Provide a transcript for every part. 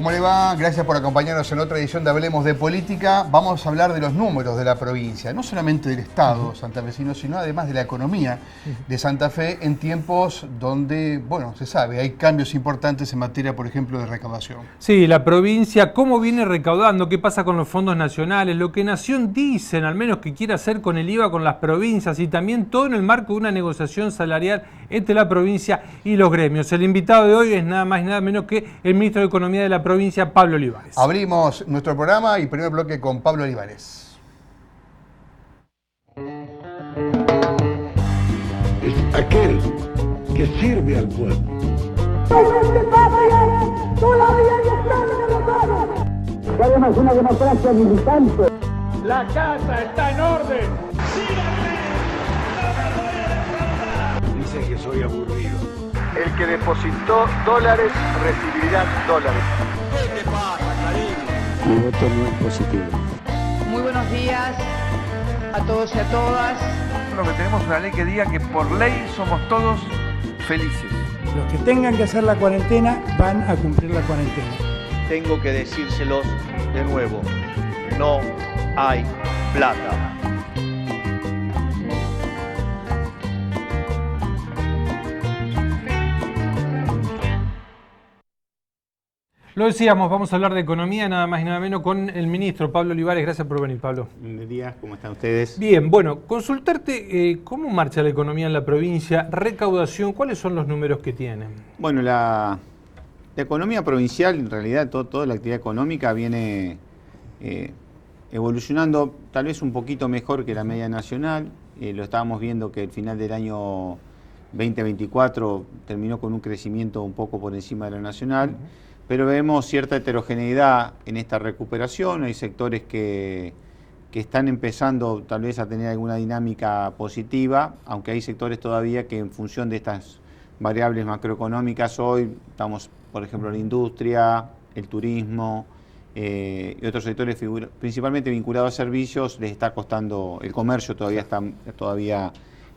¿Cómo le va? Gracias por acompañarnos en otra edición de Hablemos de Política. Vamos a hablar de los números de la provincia, no solamente del Estado santafesino, sino además de la economía de Santa Fe en tiempos donde, bueno, se sabe, hay cambios importantes en materia, por ejemplo, de recaudación. Sí, la provincia, cómo viene recaudando, qué pasa con los fondos nacionales, lo que Nación dicen, al menos que quiere hacer con el IVA con las provincias y también todo en el marco de una negociación salarial entre la provincia y los gremios. El invitado de hoy es nada más y nada menos que el ministro de Economía de la provincia, Pablo Olivares. Abrimos nuestro programa y primer bloque con Pablo Olivares. Es aquel que sirve al pueblo. Queremos una democracia militante. La casa está en orden. Dicen que soy aburrido. El que depositó dólares recibirá dólares. ¿Qué te pasa, cariño? Mi voto no es positivo. Muy buenos días a todos y a todas. Lo que tenemos es una ley que diga que por ley somos todos felices. Los que tengan que hacer la cuarentena van a cumplir la cuarentena. Tengo que decírselos de nuevo, no hay plata. Lo decíamos, vamos a hablar de economía, nada más y nada menos con el ministro Pablo Olivares. Gracias por venir, Pablo. Buenos días, ¿cómo están ustedes? Bien, bueno, consultarte cómo marcha la economía en la provincia, recaudación, ¿cuáles son los números que tienen? Bueno, la economía provincial, en realidad toda la actividad económica viene evolucionando tal vez un poquito mejor que la media nacional. Lo estábamos viendo que el final del año 2024 terminó con un crecimiento un poco por encima de la nacional. Pero vemos cierta heterogeneidad en esta recuperación. Hay sectores que están empezando tal vez a tener alguna dinámica positiva, aunque hay sectores todavía que en función de estas variables macroeconómicas hoy, estamos por ejemplo en la industria, el turismo y otros sectores principalmente vinculados a servicios, les está costando, el comercio todavía está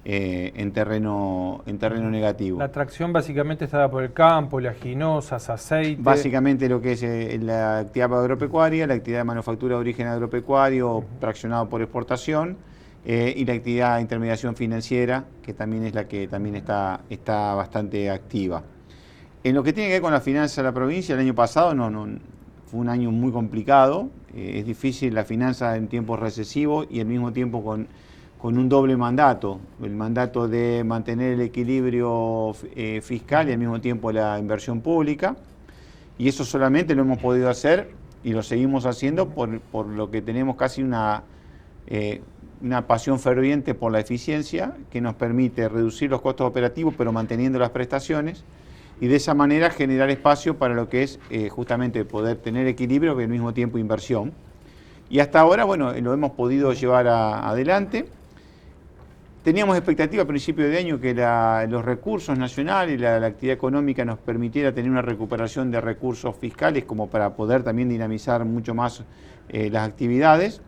en terreno negativo. La atracción básicamente estaba por el campo, oleaginosas, aceite. Básicamente lo que es la actividad agropecuaria, la actividad de manufactura de origen agropecuario traccionado por exportación y la actividad de intermediación financiera, que también es la que también está bastante activa. En lo que tiene que ver con la finanza de la provincia, el año pasado fue un año muy complicado, es difícil la finanza en tiempos recesivos y al mismo tiempo con un doble mandato, el mandato de mantener el equilibrio fiscal y al mismo tiempo la inversión pública, y eso solamente lo hemos podido hacer y lo seguimos haciendo por lo que tenemos casi una pasión ferviente por la eficiencia que nos permite reducir los costos operativos pero manteniendo las prestaciones y de esa manera generar espacio para lo que es justamente poder tener equilibrio pero al mismo tiempo inversión. Y hasta ahora, bueno, lo hemos podido llevar adelante. Teníamos expectativa a principio de año que los recursos nacionales y la actividad económica nos permitiera tener una recuperación de recursos fiscales como para poder también dinamizar mucho más las actividades,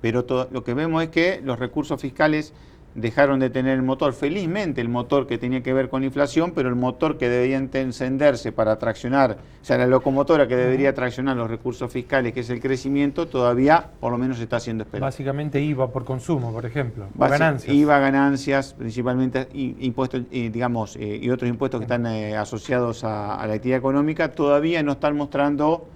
pero lo que vemos es que los recursos fiscales dejaron de tener el motor, felizmente el motor que tenía que ver con la inflación, pero el motor que debería encenderse para traccionar, o sea, la locomotora que debería traccionar los recursos fiscales, que es el crecimiento, todavía por lo menos está haciendo esperar. Básicamente IVA por consumo, por ejemplo, ganancias. IVA, ganancias, principalmente impuestos, y otros impuestos que están asociados a la actividad económica, todavía no están mostrando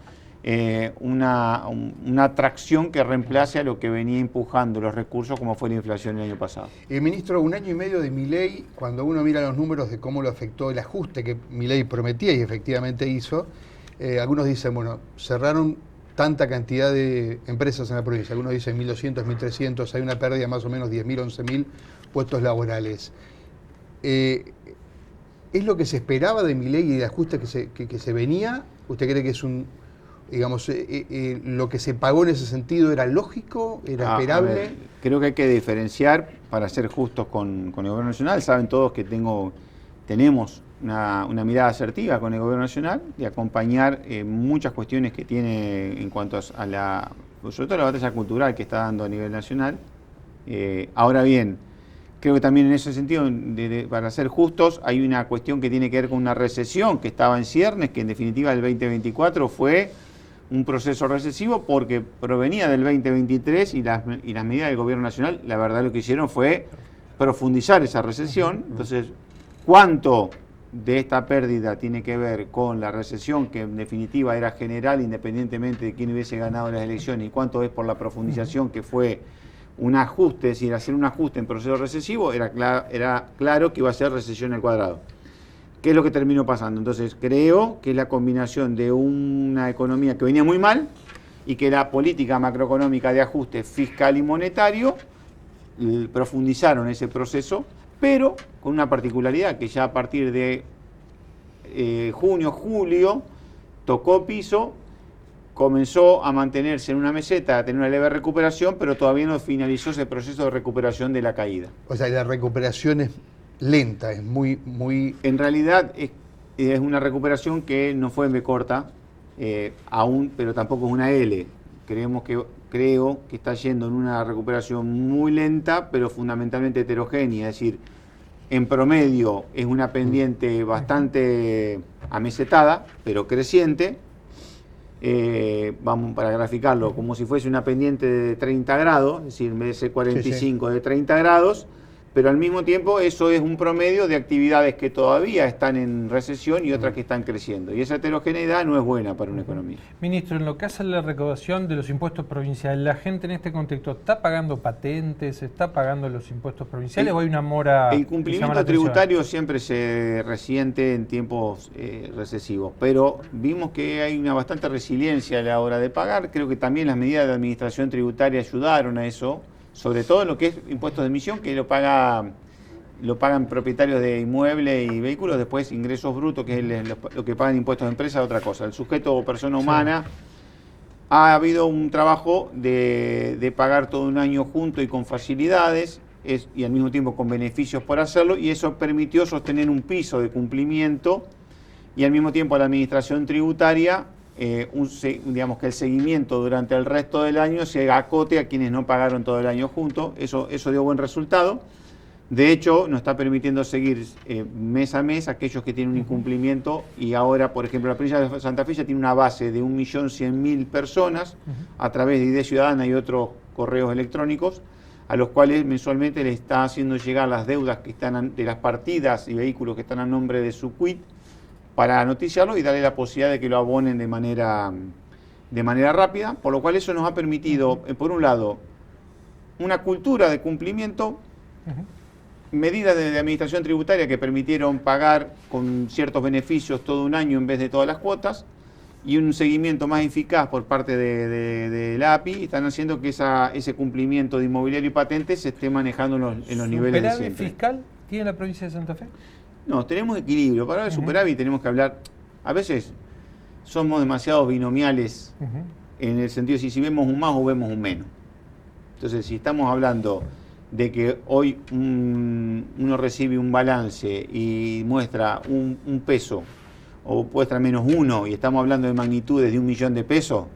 una atracción que reemplace a lo que venía empujando los recursos como fue la inflación el año pasado. Ministro, un año y medio de Milei, cuando uno mira los números de cómo lo afectó el ajuste que Milei prometía y efectivamente hizo, algunos dicen, bueno, cerraron tanta cantidad de empresas en la provincia, algunos dicen 1.200, 1.300, hay una pérdida de más o menos 10.000, 11.000 puestos laborales. ¿Es lo que se esperaba de Milei y el ajuste que se venía? ¿Usted cree que es lo que se pagó en ese sentido era lógico, era esperable? Creo que hay que diferenciar, para ser justos con el Gobierno Nacional. Saben todos que tenemos una mirada asertiva con el Gobierno Nacional de acompañar muchas cuestiones que tiene en cuanto a sobre todo la batalla cultural que está dando a nivel nacional. Ahora bien, Creo que también en ese sentido, para ser justos, hay una cuestión que tiene que ver con una recesión que estaba en ciernes, que en definitiva el 2024 fue un proceso recesivo porque provenía del 2023 y las medidas del gobierno nacional, la verdad lo que hicieron fue profundizar esa recesión. Entonces, ¿cuánto de esta pérdida tiene que ver con la recesión, que en definitiva era general independientemente de quién hubiese ganado las elecciones, y cuánto es por la profundización que fue un ajuste, es decir, hacer un ajuste en proceso recesivo, era claro que iba a ser recesión al cuadrado? ¿Qué es lo que terminó pasando? Entonces, creo que es la combinación de una economía que venía muy mal y que la política macroeconómica de ajuste fiscal y monetario profundizaron ese proceso, pero con una particularidad, que ya a partir de junio, julio, tocó piso, comenzó a mantenerse en una meseta, a tener una leve recuperación, pero todavía no finalizó ese proceso de recuperación de la caída. O sea, la recuperación es lenta, es muy... En realidad es una recuperación que no fue M corta aún, pero tampoco es una L. Creo que está yendo en una recuperación muy lenta, pero fundamentalmente heterogénea, es decir, en promedio es una pendiente bastante amesetada, pero creciente. Vamos para graficarlo, como si fuese una pendiente de 30 grados, es decir, en vez de ser 45 de 30 grados, pero al mismo tiempo eso es un promedio de actividades que todavía están en recesión y otras que están creciendo. Y esa heterogeneidad no es buena para una economía. Ministro, en lo que hace la recaudación de los impuestos provinciales, ¿la gente en este contexto está pagando patentes, está pagando los impuestos provinciales o hay una mora? El cumplimiento tributario siempre se resiente en tiempos recesivos, pero vimos que hay una bastante resiliencia a la hora de pagar. Creo que también las medidas de administración tributaria ayudaron a eso, sobre todo en lo que es impuestos de emisión, que lo pagan propietarios de inmuebles y vehículos. Después ingresos brutos, que es lo que pagan impuestos de empresa, otra cosa. El sujeto o persona humana, ha habido un trabajo de pagar todo un año junto y con facilidades y al mismo tiempo con beneficios por hacerlo, y eso permitió sostener un piso de cumplimiento y al mismo tiempo a la administración tributaria digamos que el seguimiento durante el resto del año se acote a quienes no pagaron todo el año juntos. Eso dio buen resultado. De hecho, nos está permitiendo seguir mes a mes aquellos que tienen un incumplimiento, y ahora, por ejemplo, la provincia de Santa Fe ya tiene una base de 1.100.000 personas a través de ID Ciudadana y otros correos electrónicos, a los cuales mensualmente le está haciendo llegar las deudas que están de las partidas y vehículos que están a nombre de su quit, para noticiarlo y darle la posibilidad de que lo abonen de manera rápida, por lo cual eso nos ha permitido, por un lado, una cultura de cumplimiento, medidas de administración tributaria que permitieron pagar con ciertos beneficios todo un año en vez de todas las cuotas, y un seguimiento más eficaz por parte de la API, están haciendo que ese cumplimiento de inmobiliario y patentes se esté manejando en los niveles de siempre. ¿Superávit fiscal tiene la provincia de Santa Fe? No, tenemos equilibrio. Para hablar de superávit tenemos que hablar, a veces somos demasiado binomiales en el sentido de si vemos un más o vemos un menos. Entonces, si estamos hablando de que hoy uno recibe un balance y muestra un peso o muestra -1 y estamos hablando de magnitudes de 1 millón de pesos,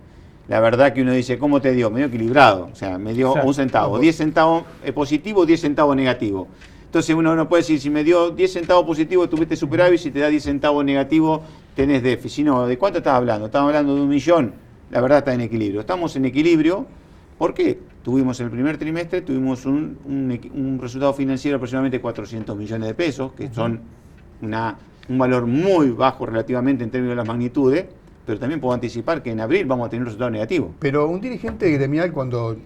la verdad que uno dice, ¿cómo te dio? Me dio equilibrado, o sea, me dio un centavo, 10 centavos positivo, 10 centavos negativo. Entonces uno no puede decir, si me dio 10 centavos positivos tuviste superávit, si te da 10 centavos negativo tenés déficit. No, ¿de cuánto estás hablando? Estamos hablando de 1 millón, la verdad está en equilibrio. Estamos en equilibrio porque tuvimos el primer trimestre, tuvimos un resultado financiero de aproximadamente 400 millones de pesos, que son un valor muy bajo relativamente en términos de las magnitudes, pero también puedo anticipar que en abril vamos a tener un resultado negativo. Pero un dirigente gremial, cuando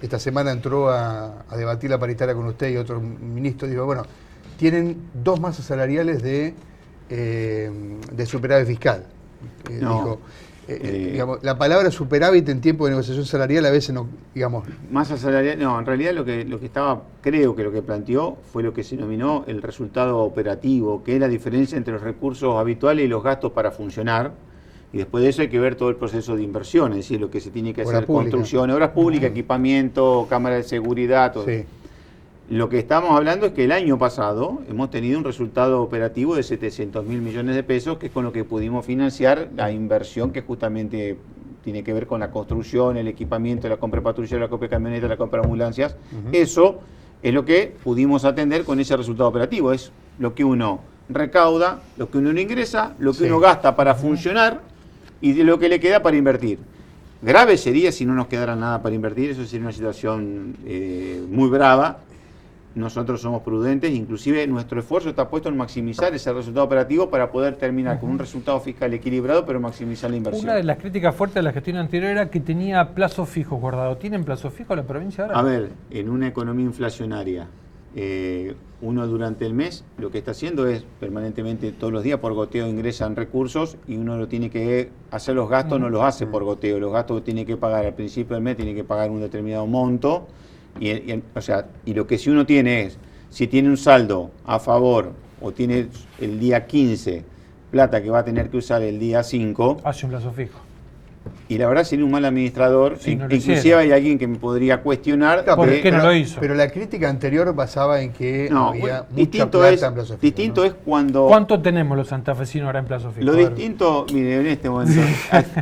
esta semana entró a debatir la paritaria con usted y otro ministro, dijo, bueno, tienen 2 masas salariales de superávit fiscal. No, dijo, digamos, la palabra superávit en tiempo de negociación salarial a veces no, digamos... Masa salarial, no, en realidad lo que estaba, creo que lo que planteó fue lo que se denominó el resultado operativo, que es la diferencia entre los recursos habituales y los gastos para funcionar. Y después de eso hay que ver todo el proceso de inversión, es decir, lo que se tiene que hacer, construcción, obras públicas, equipamiento, cámara de seguridad, todo. Sí. Lo que estamos hablando es que el año pasado hemos tenido un resultado operativo de 700.000 millones de pesos, que es con lo que pudimos financiar la inversión que justamente tiene que ver con la construcción, el equipamiento, la compra de patrulleros, la compra de camionetas, la compra de ambulancias. Eso Es lo que pudimos atender con ese resultado operativo. Es lo que uno recauda, lo que uno ingresa, lo que uno gasta para funcionar y de lo que le queda para invertir. Grave sería si no nos quedara nada para invertir, eso sería una situación muy brava. Nosotros somos prudentes, inclusive nuestro esfuerzo está puesto en maximizar ese resultado operativo para poder terminar con un resultado fiscal equilibrado, pero maximizar la inversión. Una de las críticas fuertes de la gestión anterior era que tenía plazos fijos guardados. ¿Tienen plazo fijo la provincia ahora? A ver, en una economía inflacionaria, uno durante el mes lo que está haciendo es permanentemente todos los días por goteo ingresan recursos y uno lo tiene que hacer los gastos, no los hace por goteo. Los gastos que tiene que pagar al principio del mes, tiene que pagar un determinado monto. Y lo que si uno tiene es, si tiene un saldo a favor o tiene el día 15 plata que va a tener que usar el día 5, hace un plazo fijo. Y la verdad sería un mal administrador, sí, no inclusive hay alguien que me podría cuestionar. ¿Por qué no lo hizo? Pero la crítica anterior basaba en que no, había mucha plata es, en plazo fijo. Distinto ¿no? es cuando... ¿Cuánto tenemos los santafesinos ahora en plazo fijo? Lo distinto, mire, en este momento,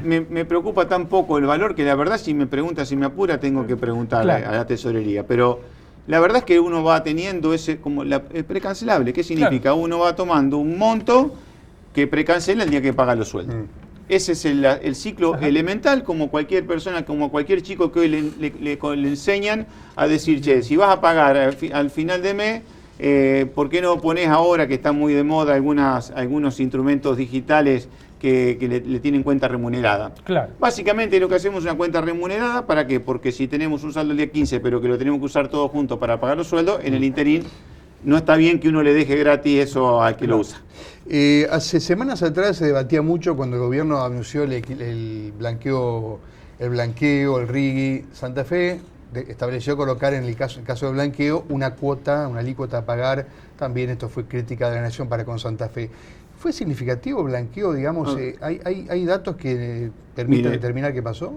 me preocupa tan poco el valor que la verdad si me pregunta, si me apura, tengo que preguntarle a la tesorería. Pero la verdad es que uno va teniendo ese como el precancelable. ¿Qué significa? Claro. Uno va tomando un monto que precancela el día que paga los sueldos. Ese es el ciclo elemental, como cualquier persona, como cualquier chico que hoy le enseñan a decir, che, si vas a pagar al final de mes, ¿por qué no pones ahora que está muy de moda algunos instrumentos digitales que le tienen cuenta remunerada? Claro. Básicamente lo que hacemos es una cuenta remunerada, ¿para qué? Porque si tenemos un saldo el día 15, pero que lo tenemos que usar todo junto para pagar los sueldos, en el interín no está bien que uno le deje gratis eso al que lo usa. Hace semanas atrás se debatía mucho cuando el gobierno anunció el blanqueo, el RIGI. Santa Fe estableció colocar en el caso del blanqueo una alícuota a pagar. También esto fue crítica de la Nación para con Santa Fe. ¿Fue significativo el blanqueo, digamos? ¿Hay datos que permiten determinar qué pasó?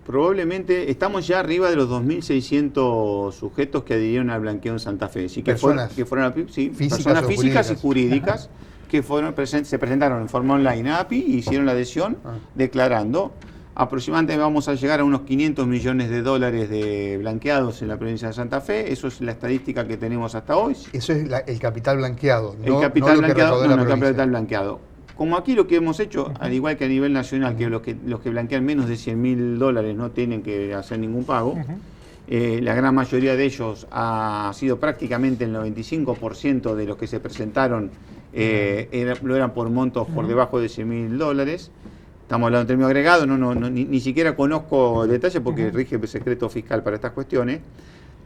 Probablemente estamos ya arriba de los 2.600 sujetos que adhirieron al blanqueo en Santa Fe. Sí, personas físicas y jurídicas que se presentaron en forma online a API y hicieron la adhesión declarando. Aproximadamente vamos a llegar a unos 500 millones de dólares de blanqueados en la provincia de Santa Fe. Eso es la estadística que tenemos hasta hoy. Eso es el capital blanqueado, ¿no? El capital blanqueado, no, el capital blanqueado. Como aquí lo que hemos hecho, al igual que a nivel nacional, que los que blanquean menos de $100.000 no tienen que hacer ningún pago, la gran mayoría de ellos ha sido prácticamente el 95% de los que se presentaron lo eran por montos por debajo de $100.000. Estamos hablando de término agregado, ni siquiera conozco detalles porque rige el secreto fiscal para estas cuestiones,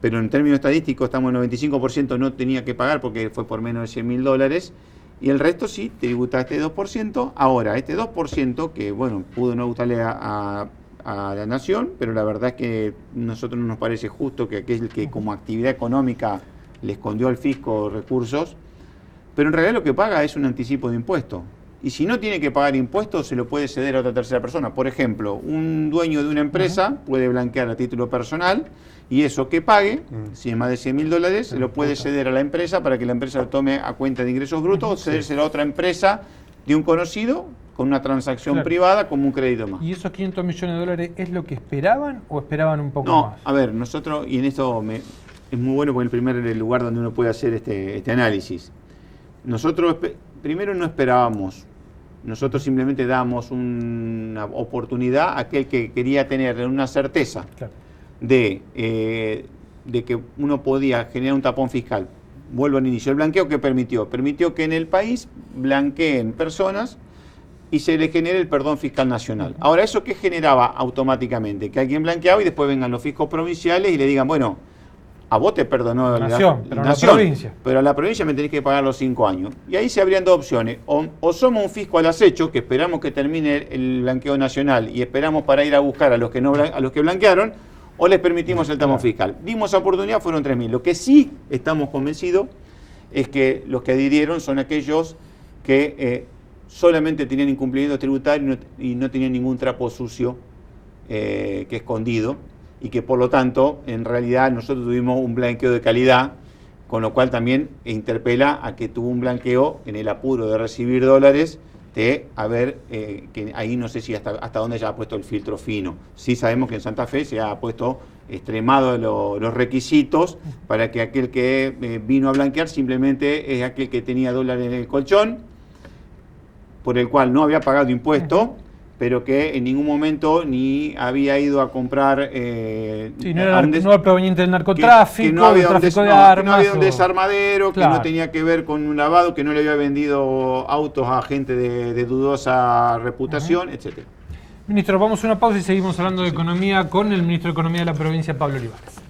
pero en términos estadísticos estamos en el 95% no tenía que pagar porque fue por menos de $100.000. Y el resto sí, tributa este 2%. Ahora, este 2%, que bueno, pudo no gustarle a la Nación, pero la verdad es que a nosotros no nos parece justo que aquel que como actividad económica le escondió al fisco recursos, pero en realidad lo que paga es un anticipo de impuesto. Y si no tiene que pagar impuestos, se lo puede ceder a otra tercera persona. Por ejemplo, un dueño de una empresa puede blanquear a título personal y eso que pague, si es más de $100.000, se lo puede ceder a la empresa para que la empresa lo tome a cuenta de ingresos brutos o cederse a otra empresa de un conocido con una transacción privada como un crédito más. ¿Y esos 500 millones de dólares es lo que esperaban o esperaban un poco más? No, a ver, nosotros, y en esto es muy bueno porque es el primer lugar donde uno puede hacer este análisis. Nosotros primero no esperábamos. Nosotros simplemente damos una oportunidad a aquel que quería tener una certeza de que uno podía generar un tapón fiscal. Vuelvo al inicio. El blanqueo que permitió que en el país blanqueen personas y se le genere el perdón fiscal nacional. Ahora, ¿eso qué generaba automáticamente? Que alguien blanqueaba y después vengan los fiscos provinciales y le digan, bueno, a vos te perdonó la nación, pero a la provincia me tenés que pagar los 5 años. Y ahí se abrían dos opciones. O somos un fisco al acecho, que esperamos que termine el blanqueo nacional y esperamos para ir a buscar a los que blanquearon, o les permitimos el tapón fiscal. Dimos esa oportunidad, fueron 3.000. Lo que sí estamos convencidos es que los que adhirieron son aquellos que solamente tenían incumplimiento tributario y no tenían ningún trapo sucio que escondido, y que por lo tanto, en realidad, nosotros tuvimos un blanqueo de calidad, con lo cual también interpela a que tuvo un blanqueo en el apuro de recibir dólares, de haber, que ahí no sé si hasta dónde ya ha puesto el filtro fino. Sí sabemos que en Santa Fe se ha puesto extremado los requisitos para que aquel que vino a blanquear simplemente es aquel que tenía dólares en el colchón, por el cual no había pagado impuesto, pero que en ningún momento ni había ido a comprar... sí, no era proveniente del narcotráfico, que no había tráfico de armas. Que no había un desarmadero, claro, que no tenía que ver con un lavado, que no le había vendido autos a gente de dudosa reputación, etc. Ministro, vamos a una pausa y seguimos hablando de economía con el ministro de Economía de la provincia, Pablo Olivares.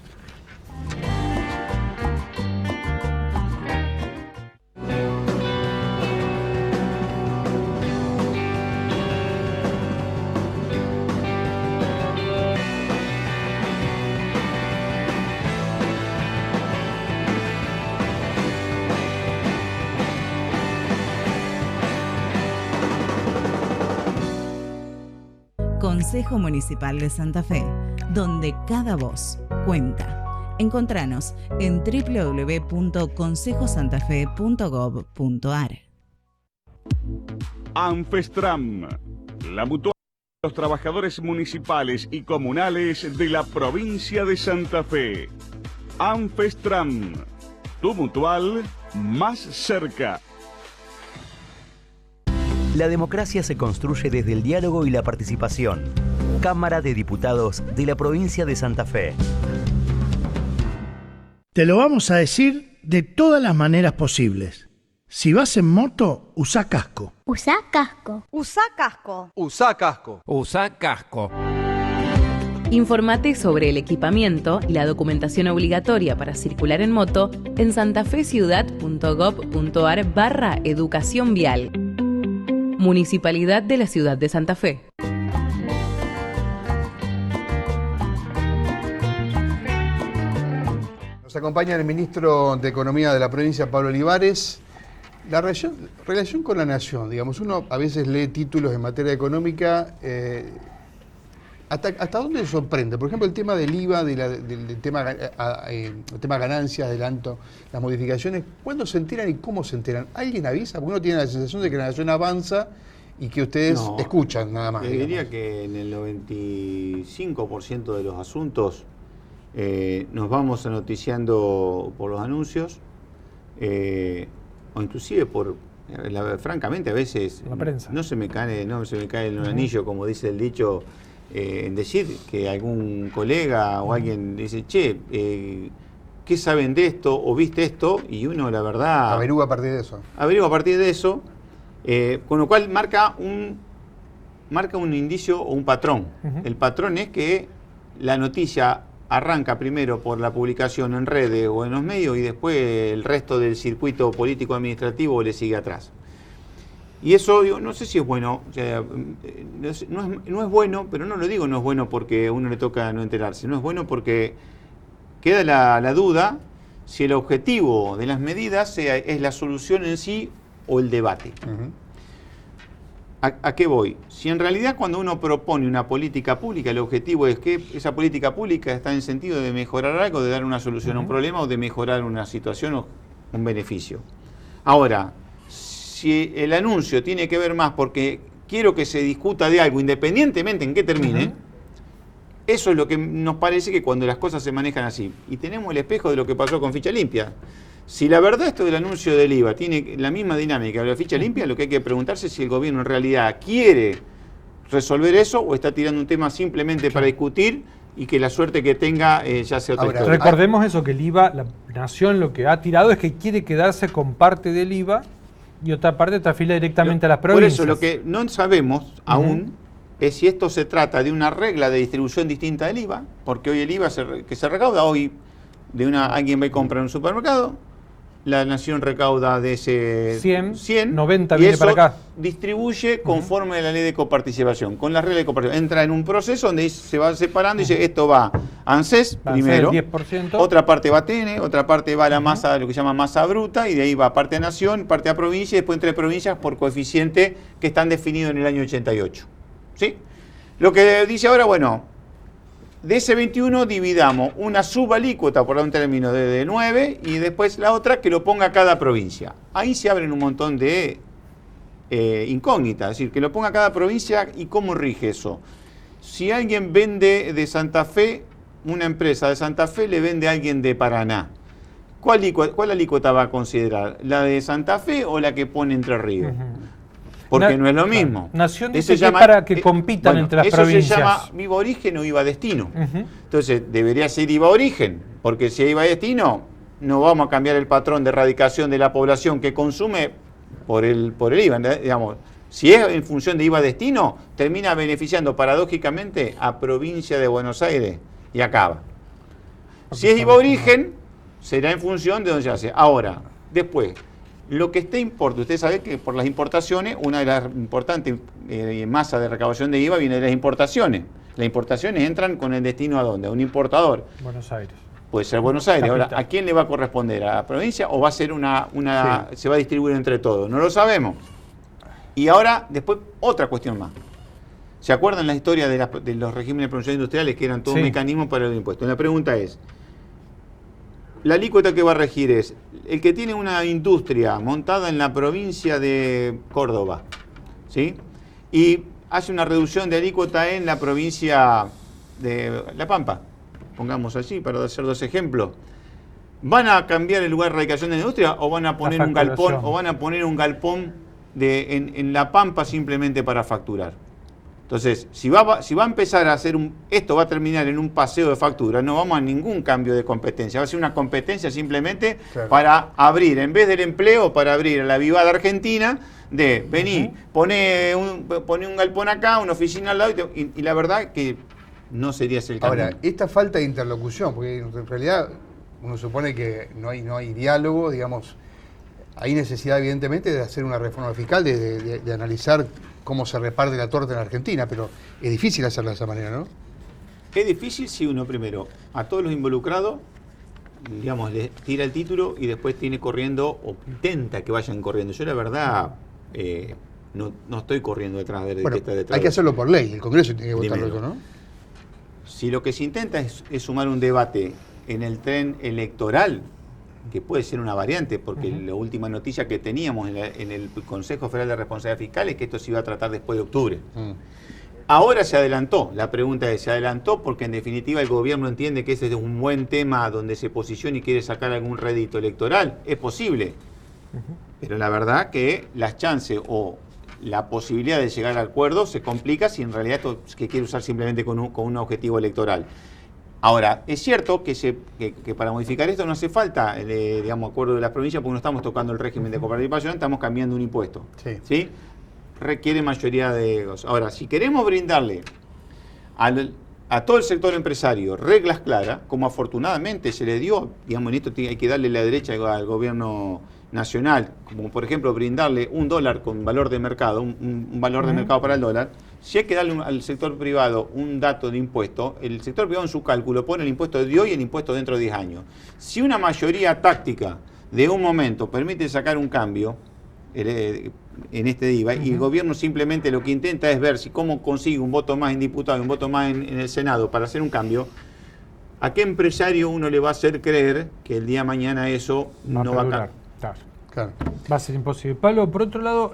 Consejo Municipal de Santa Fe, donde cada voz cuenta. Encontranos en www.consejosantafe.gov.ar. Anfestram, la mutual de los trabajadores municipales y comunales de la provincia de Santa Fe. Anfestram, tu mutual más cerca. La democracia se construye desde el diálogo y la participación. Cámara de Diputados de la provincia de Santa Fe. Te lo vamos a decir de todas las maneras posibles. Si vas en moto, usa casco. Usa casco. Usa casco. Usa casco. Usa casco. Infórmate sobre el equipamiento y la documentación obligatoria para circular en moto en santafeciudad.gov.ar/educación vial. Municipalidad de la Ciudad de Santa Fe. Nos acompaña el ministro de Economía de la provincia, Pablo Olivares. La relación con la nación, digamos, uno a veces lee títulos en materia económica, ¿hasta dónde le sorprende? Por ejemplo, el tema del IVA, del tema ganancias, adelanto, las modificaciones, ¿cuándo se enteran y cómo se enteran? ¿Alguien avisa? Porque uno tiene la sensación de que la nación avanza y que ustedes escuchan nada más. Diría que en el 95% de los asuntos nos vamos noticiando por los anuncios, o inclusive francamente a veces la prensa. No se me cae el anillo, como dice el dicho, en decir que algún colega o alguien dice, che, ¿qué saben de esto o viste esto? Y uno, la verdad... Averigua a partir de eso. Con lo cual marca un indicio o un patrón. El patrón es que la noticia arranca primero por la publicación en redes o en los medios y después el resto del circuito político-administrativo le sigue atrás. Y eso, digo, no sé si es bueno, o sea, no es bueno, pero no lo digo no es bueno porque a uno le toca no enterarse, no es bueno porque queda la duda si el objetivo de las medidas es la solución en sí o el debate. ¿A qué voy? Si en realidad cuando uno propone una política pública, el objetivo es que esa política pública está en sentido de mejorar algo, de dar una solución a un problema o de mejorar una situación o un beneficio. Ahora, si el anuncio tiene que ver más porque quiero que se discuta de algo, independientemente en qué termine, eso es lo que nos parece que cuando las cosas se manejan así. Y tenemos el espejo de lo que pasó con Ficha Limpia. Si la verdad esto del anuncio del IVA tiene la misma dinámica de la Ficha Limpia, lo que hay que preguntarse es si el gobierno en realidad quiere resolver eso o está tirando un tema simplemente para discutir y que la suerte que tenga ya sea otra historia. Recordemos eso, que el IVA, la nación lo que ha tirado es que quiere quedarse con parte del IVA y otra parte transfiere directamente a las provincias. Por eso lo que no sabemos aún es si esto se trata de una regla de distribución distinta del IVA, porque hoy el IVA que se recauda hoy alguien va a comprar en un supermercado, la nación recauda de ese 100 90 y viene eso para acá. Distribuye conforme a la ley de coparticipación. Con la regla de coparticipación entra en un proceso donde se va separando y dice esto va a ANSES primero, 10%. Otra parte va a TN, otra parte va a la masa, lo que se llama masa bruta, y de ahí va parte a nación, parte a provincia y después entre provincias por coeficiente que están definidos en el año 88. ¿Sí? Lo que dice ahora, bueno, de ese 21 dividamos una subalícuota, por dar un término, de 9 y después la otra que lo ponga cada provincia. Ahí se abren un montón de incógnita, es decir, que lo ponga cada provincia y cómo rige eso. Si alguien vende de Santa Fe, una empresa de Santa Fe le vende a alguien de Paraná, ¿cuál alícuota va a considerar? ¿La de Santa Fe o la que pone Entre Ríos? Porque no es lo mismo. Nación dice que para que compitan entre las provincias. Eso se llama IVA origen o IVA destino. Entonces, debería ser IVA origen, porque si hay IVA destino, no vamos a cambiar el patrón de erradicación de la población que consume por el IVA. Digamos, si es en función de IVA destino, termina beneficiando paradójicamente a provincia de Buenos Aires y acaba. Si es IVA origen, será en función de donde se hace. Ahora, después, lo que importa, usted sabe que por las importaciones, una de las importantes masas de recaudación de IVA viene de las importaciones. Las importaciones entran con el destino ¿a dónde? A un importador. Buenos Aires. Puede ser Buenos Aires. Ahora, ¿a quién le va a corresponder? ¿A la provincia o va a ser se va a distribuir entre todos? No lo sabemos. Y ahora, después, otra cuestión más. ¿Se acuerdan la historia de los regímenes de producción industriales que eran todo un mecanismo para el impuesto? La pregunta es, la alícuota que va a regir es el que tiene una industria montada en la provincia de Córdoba, ¿sí? Y hace una reducción de alícuota en la provincia de La Pampa, pongamos así para hacer dos ejemplos. ¿Van a cambiar el lugar de radicación de la industria o van a poner un galpón en La Pampa simplemente para facturar? Entonces, si va a empezar a hacer esto va a terminar en un paseo de factura, no vamos a ningún cambio de competencia. Va a ser una competencia simplemente para abrir, en vez del empleo, para abrir a la Vivada Argentina, de vení, poné un galpón acá, una oficina al lado, y la verdad que no sería ese el camino. Ahora, esta falta de interlocución, porque en realidad uno supone que no hay diálogo, digamos, hay necesidad evidentemente de hacer una reforma fiscal, de analizar cómo se reparte la torta en Argentina, pero es difícil hacerla de esa manera, ¿no? Es difícil si uno primero a todos los involucrados, digamos, les tira el título y después tiene corriendo o intenta que vayan corriendo. Yo la verdad no estoy corriendo detrás de que está detrás. Hay que hacerlo por ley, el Congreso tiene que votarlo eso, ¿no? Si lo que se intenta es sumar un debate en el tren electoral, que puede ser una variante, porque la última noticia que teníamos en el Consejo Federal de Responsabilidad Fiscal es que esto se iba a tratar después de octubre. Ahora se adelantó, la pregunta es, ¿se adelantó porque en definitiva el gobierno entiende que ese es un buen tema donde se posiciona y quiere sacar algún rédito electoral? Es posible, pero la verdad que las chances o la posibilidad de llegar al acuerdo se complica si en realidad esto que quiere usar simplemente con un objetivo electoral. Ahora, es cierto que para modificar esto no hace falta, digamos, acuerdo de las provincias, porque no estamos tocando el régimen de coparticipación, estamos cambiando un impuesto. ¿Sí? Requiere mayoría de... Ahora, si queremos brindarle a todo el sector empresario reglas claras, como afortunadamente se le dio, digamos, en esto hay que darle la derecha al gobierno nacional, como por ejemplo brindarle $1 con valor de mercado, un valor de mercado para el dólar. Si hay que darle al sector privado un dato de impuesto, el sector privado en su cálculo pone el impuesto de hoy y el impuesto dentro de 10 años. Si una mayoría táctica de un momento permite sacar un cambio en este IVA y el gobierno simplemente lo que intenta es ver si cómo consigue un voto más en diputado y un voto más en el Senado para hacer un cambio, ¿a qué empresario uno le va a hacer creer que el día de mañana eso no va a cambiar? Claro. Va a ser imposible. Pablo, por otro lado,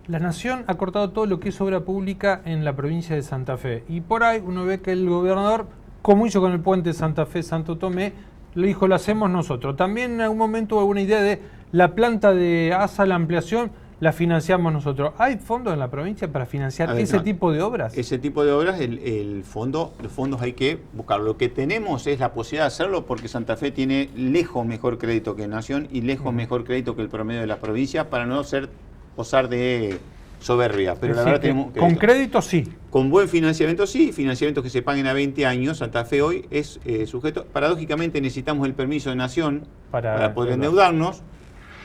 la Nación ha cortado todo lo que es obra pública en la provincia de Santa Fe. Y por ahí uno ve que el gobernador, como hizo con el puente Santa Fe-Santo Tomé, le dijo, lo hacemos nosotros. También en algún momento hubo una idea de la planta de ASA, la ampliación, la financiamos nosotros. ¿Hay fondos en la provincia para financiar ese tipo de obras? Ese tipo de obras, los fondos hay que buscar. Lo que tenemos es la posibilidad de hacerlo porque Santa Fe tiene lejos mejor crédito que Nación y lejos mejor crédito que el promedio de las provincias para no posar de soberbia. Pero la verdad tenemos crédito. ¿Con crédito sí? Con buen financiamiento sí, financiamientos que se paguen a 20 años. Santa Fe hoy es sujeto. Paradójicamente necesitamos el permiso de Nación para poder endeudarnos.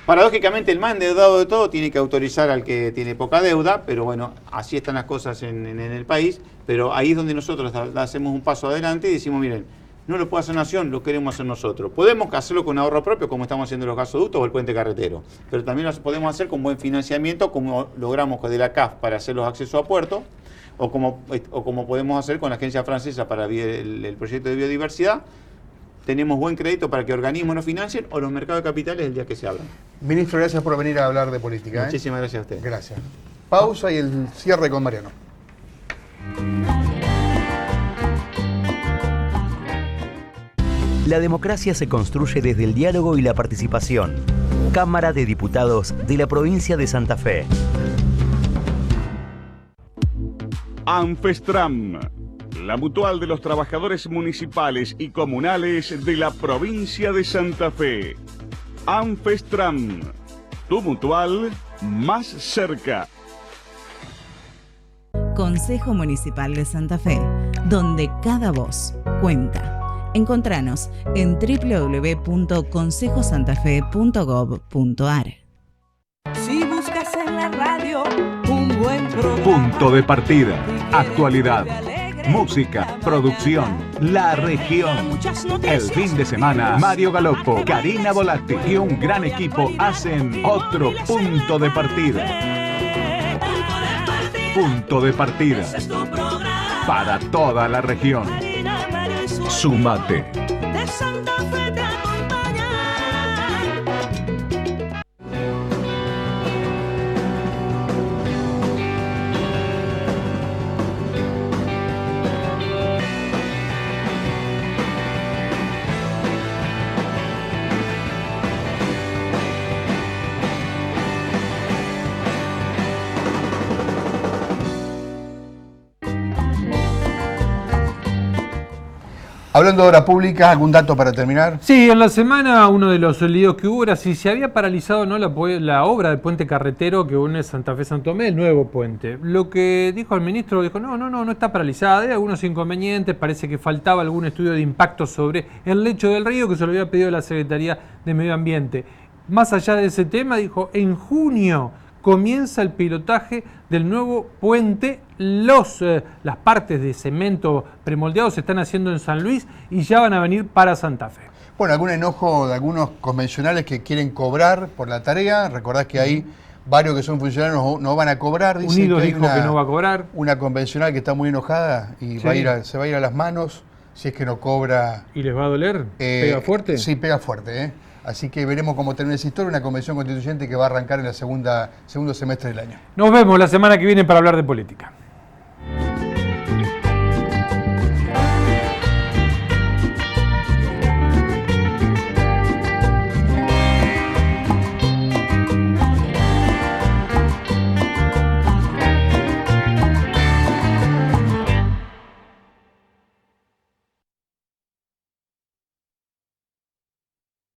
Paradójicamente el más endeudado de todo tiene que autorizar al que tiene poca deuda, pero bueno, así están las cosas en el país, pero ahí es donde nosotros hacemos un paso adelante y decimos, miren, no lo puede hacer Nación, lo queremos hacer nosotros. Podemos hacerlo con ahorro propio, como estamos haciendo los gasoductos o el puente carretero, pero también lo podemos hacer con buen financiamiento, como logramos de la CAF para hacer los accesos a puertos, o como podemos hacer con la agencia francesa para el proyecto de biodiversidad, tenemos buen crédito para que organismos nos financien o los mercados de capitales el día que se abran. Ministro, gracias por venir a hablar de política. Muchísimas gracias a usted. Gracias. Pausa y el cierre con Mariano. La democracia se construye desde el diálogo y la participación. Cámara de Diputados de la provincia de Santa Fe. Anfestram, la mutual de los trabajadores municipales y comunales de la provincia de Santa Fe. Anfestram, tu mutual más cerca. Consejo Municipal de Santa Fe, donde cada voz cuenta. Encontranos en www.consejosantafe.gov.ar. Si buscas en la radio un buen programa. Punto de partida. Actualidad. Música, producción, la región. El fin de semana, Mario Galoppo, Karina Volatti y un gran equipo hacen otro punto de partida. Punto de partida. Para toda la región. Súmate. De Santa Fe te acompaña. Hablando de obra pública, ¿algún dato para terminar? Sí, en la semana uno de los líos que hubo era si se había paralizado o no la obra del puente carretero que une Santa Fe Santo Tomé, el nuevo puente. Lo que dijo el ministro, dijo, no está paralizada, hay algunos inconvenientes, parece que faltaba algún estudio de impacto sobre el lecho del río que se lo había pedido la Secretaría de Medio Ambiente. Más allá de ese tema, dijo, en junio comienza el pilotaje del nuevo puente. Las partes de cemento premoldeado se están haciendo en San Luis y ya van a venir para Santa Fe. Bueno, algún enojo de algunos convencionales que quieren cobrar por la tarea. Recordad que hay varios que son funcionarios no van a cobrar. Unidos dijo que no va a cobrar. Una convencional que está muy enojada y se va a ir a las manos si es que no cobra. ¿Y les va a doler? ¿Pega fuerte? Sí, pega fuerte. Así que veremos cómo termina esa historia, una convención constituyente que va a arrancar en el segundo semestre del año. Nos vemos la semana que viene para hablar de política.